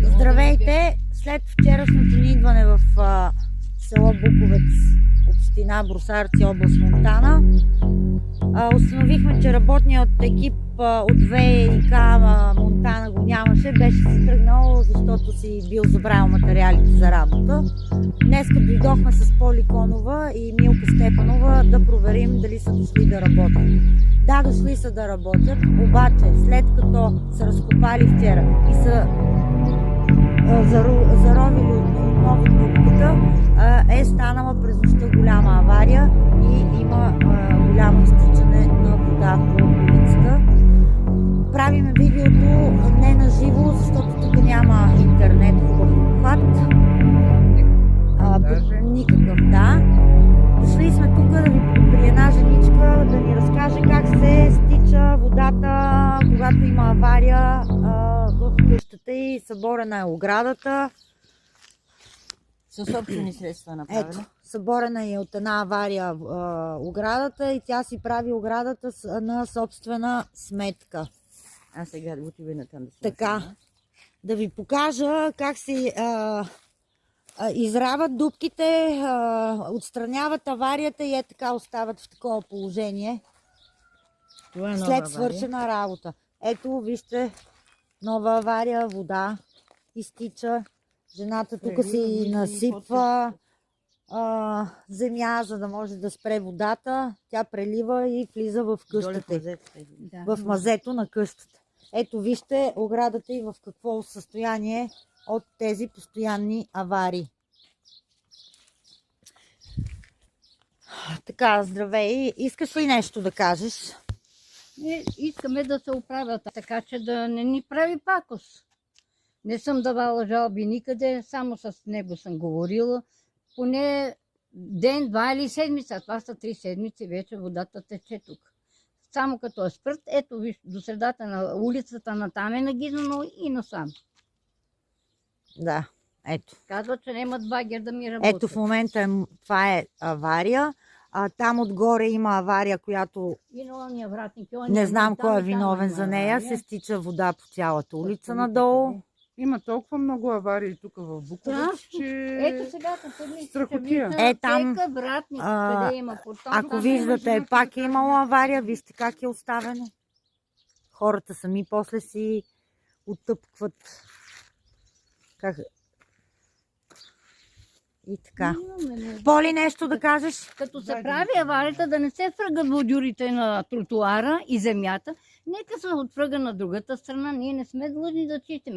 Здравейте! След вчерашното ни идване в село Буковец, община Брусарци, област Монтана, установихме, че работният екип от ВиК Монтана го нямаше, беше си тръгнал, защото си бил забравил материалите за работа. Днеска дойдохме с Поли Конова и Милка Стефанова да проверим дали са дошли да работят. Да, дошли са да работят, обаче след като са разкопали вчера и са заровили отново дупката, е станала през нощта голяма авария и има голямо изтичане на вода по улицата. Правиме видеото не на живо, защото тук няма интернет хубав обхват. Никакъв, да. Дошли сме тук да ви при една женичка да ни разкаже как се стича водата, когато има авария в къщата и съборена е оградата. Със собствени средства направена. Ето, съборена е от една авария оградата и тя си прави оградата на собствена сметка. А сега да отиваме на там да си Така, насъдна. да ви покажа как се израват дупките, отстраняват аварията и така остават в такова положение. Това е нова След авария. свършена работа. Ето, вижте, нова авария, вода изтича. Жената тук си насипва земя, за да може да спре водата. Тя прелива и влиза в къщата, в мазето на къщата. Ето, вижте оградата и в какво състояние от тези постоянни аварии. Така, здравей. Искаш ли нещо да кажеш? Искаме да се оправят, така че да не ни прави пакост. Не съм давала жалби никъде, само с него съм говорила. Поне ден, два или седмица. Това са 3 седмици, вече водата тече тук. Само като е спрът, ето виж, до средата на улицата натам е нагизано и насам. Да, ето. Казва, че нямат багер да ми работи. Ето в момента това е авария. Там отгоре има авария, която И на ония вратник, не знам кой е виновен за нея. Се стича вода по цялата улица надолу. Има толкова много аварии тук в Буковец, че Ето сега, като страхотия. Там, вратник, къде има портал. ако виждате, пак е имало авария, вижте как е оставено. Хората сами после си оттъпкват. Как... И така. Поли, нещо да кажеш? Като се прави аварията, да не се фръгат водюрите на тротуара и земята, нека се отфръга на другата страна. Ние не сме длъжни да чистим.